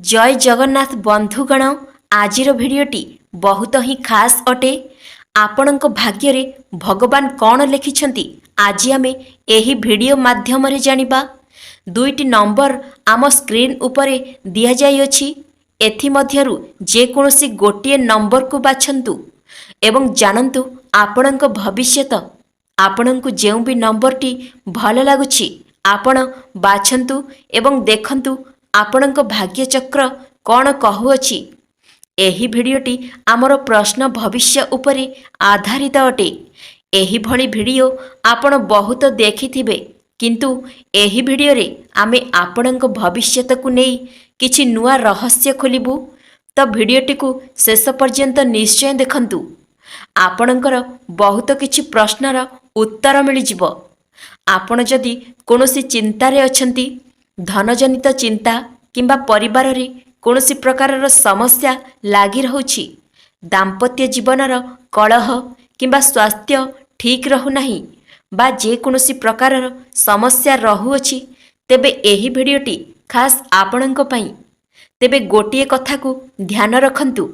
जय जगन्नाथ बंधुगण। आजिर भिडियोटी बहुत ही खास अटे। आपणक भाग्य रे भगवान कौन लिखिछंती आज आमे एही भिडियो माध्यम रे जानिबा। दुईटी नंबर आम स्क्रीन उपरे दिया जाई अछि। एथि मध्यरु जे कोनोसी गोटिए नंबर को बाछंतु एवं जानंतु आपणक भविष्यत। आपणक जेउ भी नंबरटी भल लागुछि आपण बाछंतु एवं देखंतु आपणक भाग्य चक्र कौन कहूअछि। एही भिडियोटी आमर प्रश्न भविष्य उपरे आधारित अटे। एही भली भिडियो आपण बहुत देखिथिबे, किंतु एही भिडियो रे आमे आपणक भविष्यत को नहीं किछि नुआ रहस्य खोलिबु। तो भिडियोटी को शेष पर्यंत निश्चय देखंतु। आपणकर बहुत किछि प्रश्नर उत्तर मिल जिवो। आपण जदि कोनोसी चिंतारे अछंती, धनजनित चिंता किंबा परिवार रे कोनोसी प्रकारर समस्या लागी रहउछि, दाम्पत्य जीवनर कलह किंबा स्वास्थ्य ठीक रहु नाही बा जे कोनोसी प्रकारर समस्या रहुअछि, तेबे एही भिडियोटी खास आपणक पई। तेबे गोटिए कथा को ध्यान रखंतु।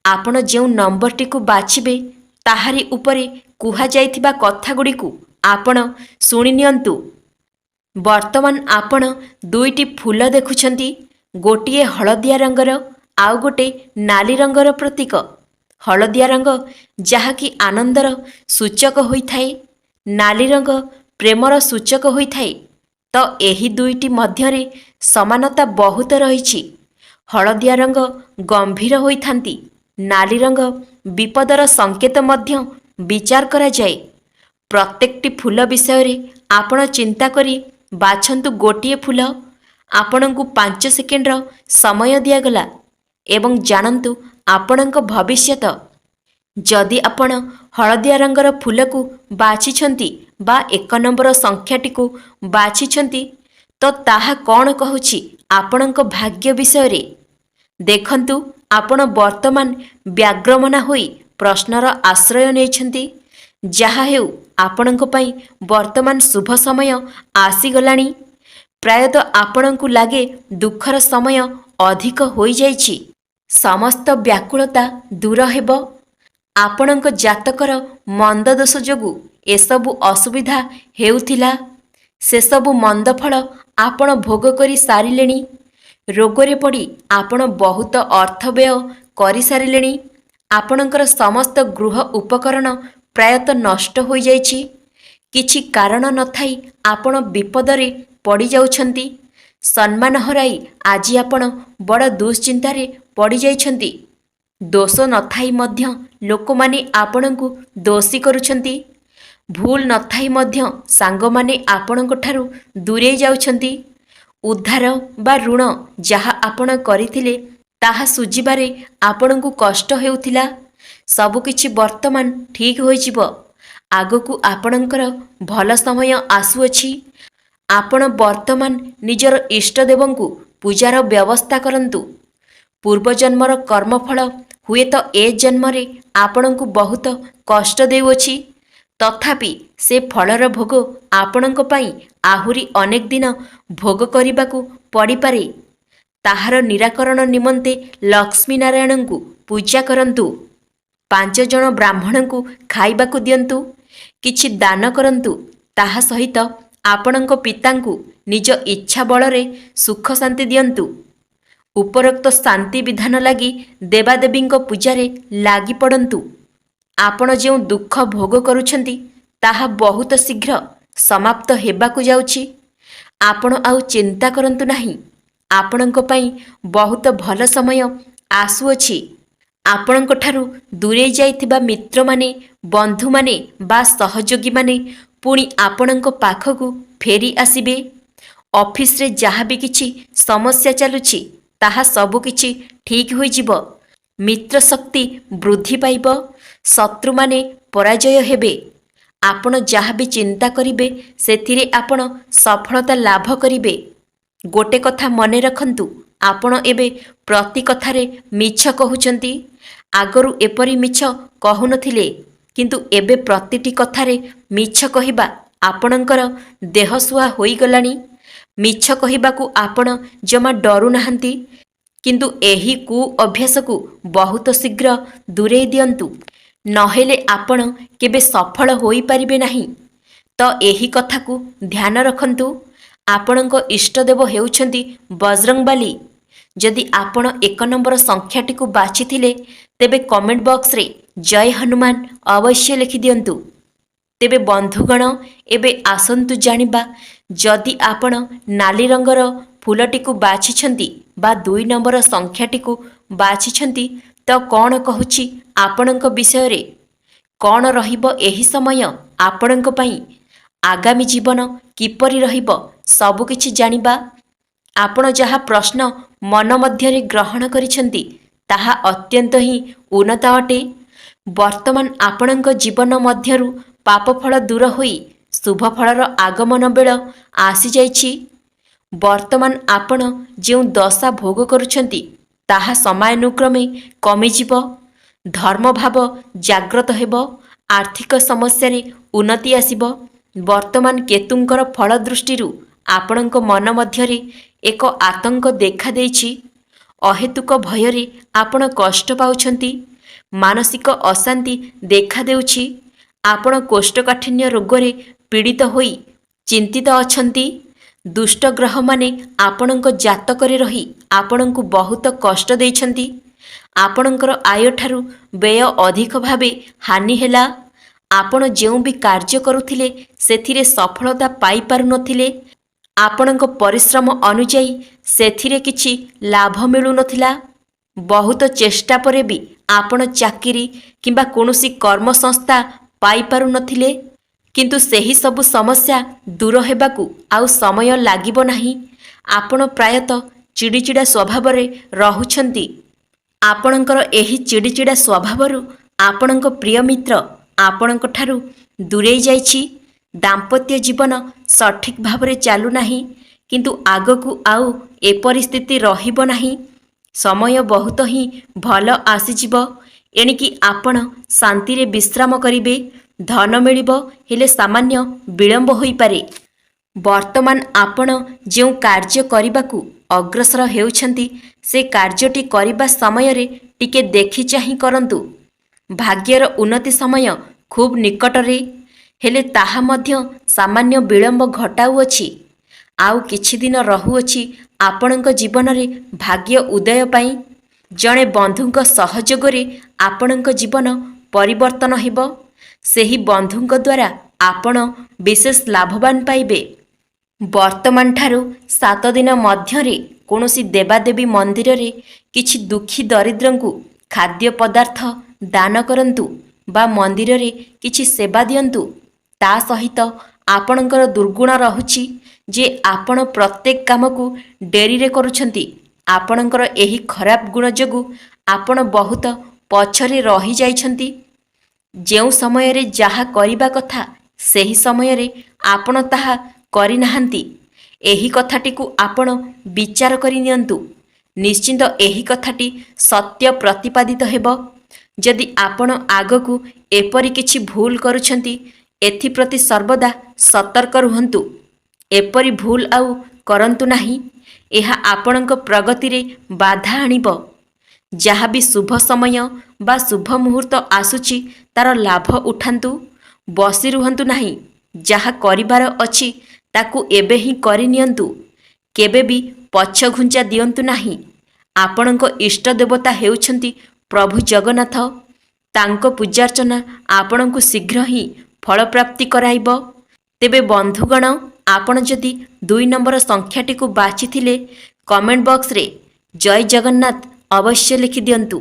आपण जेउ नंबरटी को बाछिबे ताहारी उपरे कुहा जाइथिबा कथा गुडी को आपण सुनि नियंतु। वर्तमान आपण दुईटी फूल देखुछंती, गोटिए हलदिया रंगर आउ गोटे नाली रंगर प्रतीक। हलदिया रंग जहाँकि आनंदर सूचक होइथाए, नाली रंग प्रेमर सूचक होइथाए। तो एही दुईटी मध्यरे समानता बहुत रहिछि। हलदिया रंग गंभीर होइथांती, नाली रंग विपदर संकेत मध्य विचार करा जाए। प्रत्येकटी फूल विषय रे आपण चिंता करी बाछंतु गोटिए फूल। आपणଙ୍କୁ 5 सेकेंडर समय दियागला एवं जानंतु आपणଙ୍କ भविष्यत। जदि आपण हलदिया रंगर फूल को बाछिछंती बा 1 नंबर संख्याटी को बाछिछंती, तो ताहा कौन कहूछि आपणଙ୍କ भाग्य विषय रे। देखंतु आपण वर्तमान व्याग्रमना होई प्रश्नर आश्रय नेछंती। जहा हेउ आपणଙ୍କ पई वर्तमान शुभ समय आसीगलानी। प्रायतः आपणଙ୍କୁ लागे दुखर समय अधिक होई जाइछि। समस्त व्याकुलता दूर हेबो। आपणଙ୍କ जातकर मंद दोष जोगु एसबु असुविधा हेउथिला, से सबु मंद फल आपण भोग करी सारिलेनी। रोगरे पड़ी आपण बहुत अर्थ व्यय करी सारिलेनी। आपणकर समस्त गृह उपकरण प्रायतः नष्ट होई जाइछि। किछि कारण नथाई आपण विपदरे पड़ी जाउछंती। सम्मान हराई आज आपण बड़ दुश्चिंतारे पड़ी जाइछंती। दोष नथाई मध्य लोकमाने आपणଙ୍କୁ दोषी करूछंती। भूल नथाई मध्य सांगमाने आपणଙ୍କ ठारू दूरे जाउछंती। उद्धार बा ऋण जहा आपण करिथिले ताहा सुजिबारे आपणଙ୍କୁ कष्ट हेउथिला, सबु किछि वर्तमान ठीक होई जिवो। आगकू आपणଙ୍କର भल समय आसुअछि। आपण वर्तमान निजर इष्टदेवଙ୍କୁ पूजार व्यवस्था करंतु। पूर्वजन्मर कर्मफल हुए तो ए जन्मरे आपणଙ୍କୁ बहुत कष्ट देउछि, तथापि से फलर भोग आपणଙ୍କ पई आहुरी अनेक दिन भोग करिबाकू पड़ी पारे। ताहार निराकरण निमंते लक्ष्मी नारायणଙ୍କୁ पूजा करंतु। 5 जन ब्राह्मणଙ୍କୁ खाइबाकू दियंतु। किछि दान करंतु। ताहा सहित आपणଙ୍କ पिताଙ୍କୁ निज इच्छा बलरे सुख शांति दियंतु। उपरोक्त शांति विधान लागी देवादेवींक पूजारे लागी पड़ंतु। आपण जेउ दुख भोग करूछंती ताहा बहुत शीघ्र समाप्त हेबाकू जाउछि। आपण आउ चिंता करंतु नाही। आपणଙ୍କ पई बहुत भल समय आसुअछि। आपणଙ୍କ ठारू दूरे जाइथिबा मित्र माने, बंधु माने बा सहयोगी माने पुणी आपणଙ୍କ पाखकू फेरी आसीबे। ऑफिस रे जहाँ भी किछि समस्या चलुछि ताहा सबु किछि ठीक होई जिवो। मित्र शक्ति वृद्धि पाइब, शत्रु माने पराजय हेबे। आपण जहाँ भी चिंता करिबे सेथिरे आपण सफलता लाभ करिबे। गोटे कथा मने रखंतु, आपण एबे प्रति कथारे मिछ कहउचंती। आगरु एपरी मिछ कहु नथिले, किंतु एबे प्रतिटी कथारे मिछ कहिबा आपणଙ୍କର देह सुहा होई गलानी। मिछ कहिबाकू आपण जमा डरू नाहंती। କିନ୍ତୁ ଏହି କୁ ଅଭ୍ୟାସକୁ ବହୁତ ଶୀଘ୍ର ଦୂରେଇ ଦିଅନ୍ତୁ, ନହେଲେ ଆପଣ କେବେ ସଫଳ ହୋଇପାରିବେ ନାହିଁ। ତ ଏହି କଥାକୁ ଧ୍ୟାନ ରଖନ୍ତୁ। ଆପଣଙ୍କ ଇଷ୍ଟଦେବ ହେଉଛନ୍ତି ବଜରଙ୍ଗବାଲି। ଯଦି ଆପଣ 1 ନମ୍ବର ସଂଖ୍ୟାଟିକୁ ବାଛିଥିଲେ ତେବେ କମେଣ୍ଟ ବକ୍ସରେ ଜୟ ହନୁମାନ ଅବଶ୍ୟ ଲେଖିଦିଅନ୍ତୁ। ତେବେ ବନ୍ଧୁଗଣ, ଏବେ ଆସନ୍ତୁ ଜାଣିବା, ଯଦି ଆପଣ ନାଲି ରଙ୍ଗର ଫୁଲଟିକୁ ବାଛିଛନ୍ତି ବା 2 ନମ୍ବର ସଂଖ୍ୟାଟିକୁ ବାଛିଛନ୍ତି ତ କ'ଣ କହୁଛି ଆପଣଙ୍କ ବିଷୟରେ? କ'ଣ ରହିବ ଏହି ସମୟ ଆପଣଙ୍କ ପାଇଁ? ଆଗାମୀ ଜୀବନ କିପରି ରହିବ ସବୁକିଛି ଜାଣିବା। ଆପଣ ଯାହା ପ୍ରଶ୍ନ ମନ ମଧ୍ୟରେ ଗ୍ରହଣ କରିଛନ୍ତି ତାହା ଅତ୍ୟନ୍ତ ହିଁ ଉନ୍ନତ ଅଟେ। ବର୍ତ୍ତମାନ ଆପଣଙ୍କ ଜୀବନ ମଧ୍ୟରୁ ପାପଫଳ ଦୂର ହୋଇ ଶୁଭଫଳର ଆଗମନ ବେଳ ଆସିଯାଇଛି। ବର୍ତ୍ତମାନ ଆପଣ ଯେଉଁ ଦଶା ଭୋଗ କରୁଛନ୍ତି ତାହା ସମୟାନୁକ୍ରମେ କମିଯିବ। ଧର୍ମଭାବ ଜାଗ୍ରତ ହେବ। ଆର୍ଥିକ ସମସ୍ୟାରେ ଉନ୍ନତି ଆସିବ। ବର୍ତ୍ତମାନ କେତୁଙ୍କର ଫଳ ଦୃଷ୍ଟିରୁ ଆପଣଙ୍କ ମନ ମଧ୍ୟରେ ଏକ ଆତଙ୍କ ଦେଖାଦେଇଛି। ଅହେତୁକ ଭୟରେ ଆପଣ କଷ୍ଟ ପାଉଛନ୍ତି। ମାନସିକ ଅଶାନ୍ତି ଦେଖାଦେଉଛି। ଆପଣ କୋଷ୍ଠକାଠିନ୍ୟ ରୋଗରେ ପୀଡ଼ିତ ହୋଇ ଚିନ୍ତିତ ଅଛନ୍ତି। ଦୁଷ୍ଟ ଗ୍ରହମାନେ ଆପଣଙ୍କ ଜାତକରେ ରହି ଆପଣଙ୍କୁ ବହୁତ କଷ୍ଟ ଦେଇଛନ୍ତି। ଆପଣଙ୍କର ଆୟଠାରୁ ବ୍ୟୟ ଅଧିକ ଭାବେ ହାନି ହେଲା। ଆପଣ ଯେଉଁ ବି କାର୍ଯ୍ୟ କରୁଥିଲେ ସେଥିରେ ସଫଳତା ପାଇପାରୁନଥିଲେ। ଆପଣଙ୍କ ପରିଶ୍ରମ ଅନୁଯାୟୀ ସେଥିରେ କିଛି ଲାଭ ମିଳୁନଥିଲା। ବହୁତ ଚେଷ୍ଟା ପରେ ବି ଆପଣ ଚାକିରି କିମ୍ବା କୌଣସି କର୍ମସଂସ୍ଥା ପାଇପାରୁନଥିଲେ। କିନ୍ତୁ ସେହି ସବୁ ସମସ୍ୟା ଦୂର ହେବାକୁ ଆଉ ସମୟ ଲାଗିବ ନାହିଁ। ଆପଣ ପ୍ରାୟତଃ ଚିଡ଼ିଚିଡ଼ା ସ୍ୱଭାବରେ ରହୁଛନ୍ତି। ଆପଣଙ୍କର ଏହି ଚିଡ଼ିଚିଡ଼ା ସ୍ୱଭାବରୁ ଆପଣଙ୍କ ପ୍ରିୟ ମିତ୍ର ଆପଣଙ୍କ ଠାରୁ ଦୂରେଇ ଯାଇଛି। ଦାମ୍ପତ୍ୟ ଜୀବନ ସଠିକ୍ ଭାବରେ ଚାଲୁନାହିଁ। କିନ୍ତୁ ଆଗକୁ ଆଉ ଏପରି ସ୍ଥିତି ରହିବ ନାହିଁ। ସମୟ ବହୁତ ହିଁ ଭଲ ଆସିଯିବ। ଏଣିକି ଆପଣ ଶାନ୍ତିରେ ବିଶ୍ରାମ କରିବେ। ଧନ ମିଳିବ, ହେଲେ ସାମାନ୍ୟ ବିଳମ୍ବ ହୋଇପାରେ। ବର୍ତ୍ତମାନ ଆପଣ ଯେଉଁ କାର୍ଯ୍ୟ କରିବାକୁ ଅଗ୍ରସର ହେଉଛନ୍ତି ସେ କାର୍ଯ୍ୟଟି କରିବା ସମୟରେ ଟିକେ ଦେଖି ଚାହିଁ କରନ୍ତୁ। ଭାଗ୍ୟର ଉନ୍ନତି ସମୟ ଖୁବ୍ ନିକଟରେ, ହେଲେ ତାହା ମଧ୍ୟ ସାମାନ୍ୟ ବିଳମ୍ବ ଘଟାଉଅଛି। ଆଉ କିଛି ଦିନ ରହୁଅଛି ଆପଣଙ୍କ ଜୀବନରେ ଭାଗ୍ୟ ଉଦୟ ପାଇଁ। ଜଣେ ବନ୍ଧୁଙ୍କ ସହଯୋଗରେ ଆପଣଙ୍କ ଜୀବନ ପରିବର୍ତ୍ତନ ହେବ। ସେହି ବନ୍ଧୁଙ୍କ ଦ୍ୱାରା ଆପଣ ବିଶେଷ ଲାଭବାନ ପାଇବେ। ବର୍ତ୍ତମାନ ଠାରୁ 7 ଦିନ ମଧ୍ୟରେ କୌଣସି ଦେବାଦେବୀ ମନ୍ଦିରରେ କିଛି ଦୁଃଖୀ ଦରିଦ୍ରଙ୍କୁ ଖାଦ୍ୟ ପଦାର୍ଥ ଦାନ କରନ୍ତୁ ବା ମନ୍ଦିରରେ କିଛି ସେବା ଦିଅନ୍ତୁ। ତା ସହିତ ଆପଣଙ୍କର ଦୁର୍ଗୁଣ ରହୁଛି ଯେ ଆପଣ ପ୍ରତ୍ୟେକ କାମକୁ ଡେରିରେ କରୁଛନ୍ତି। ଆପଣଙ୍କର ଏହି ଖରାପ ଗୁଣ ଯୋଗୁଁ ଆପଣ ବହୁତ ପଛରେ ରହିଯାଇଛନ୍ତି। ଯେଉଁ ସମୟରେ ଯାହା କରିବା କଥା ସେହି ସମୟରେ ଆପଣ ତାହା କରିନାହାନ୍ତି। ଏହି କଥାଟିକୁ ଆପଣ ବିଚାର କରି ନିଅନ୍ତୁ। ନିଶ୍ଚିନ୍ତ ଏହି କଥାଟି ସତ୍ୟ ପ୍ରତିପାଦିତ ହେବ। ଯଦି ଆପଣ ଆଗକୁ ଏପରି କିଛି ଭୁଲ କରୁଛନ୍ତି ଏଥିପ୍ରତି ସର୍ବଦା ସତର୍କ ରୁହନ୍ତୁ। ଏପରି ଭୁଲ ଆଉ କରନ୍ତୁ ନାହିଁ। ଏହା ଆପଣଙ୍କ ପ୍ରଗତିରେ ବାଧା ଆଣିବ। ଯାହା ବି ଶୁଭ ସମୟ ବା ଶୁଭ ମୁହୂର୍ତ୍ତ ଆସୁଛି ତାର ଲାଭ ଉଠାନ୍ତୁ। ବସି ରୁହନ୍ତୁ ନାହିଁ। ଯାହା କରିବାର ଅଛି ତାକୁ ଏବେ ହିଁ କରିନିଅନ୍ତୁ। କେବେ ବି ପଛଘୁଞ୍ଚା ଦିଅନ୍ତୁ ନାହିଁ। ଆପଣଙ୍କ ଇଷ୍ଟ ଦେବତା ହେଉଛନ୍ତି ପ୍ରଭୁ ଜଗନ୍ନାଥ। ତାଙ୍କ ପୂଜାର୍ଚ୍ଚନା ଆପଣଙ୍କୁ ଶୀଘ୍ର ହିଁ ଫଳପ୍ରାପ୍ତି କରାଇବ। ତେବେ ବନ୍ଧୁଗଣ, ଆପଣ ଯଦି 2 ନମ୍ବର ସଂଖ୍ୟାଟିକୁ ବାଛିଥିଲେ କମେଣ୍ଟ ବକ୍ସରେ ଜୟ ଜଗନ୍ନାଥ ଅବଶ୍ୟ ଲେଖିଦିଅନ୍ତୁ।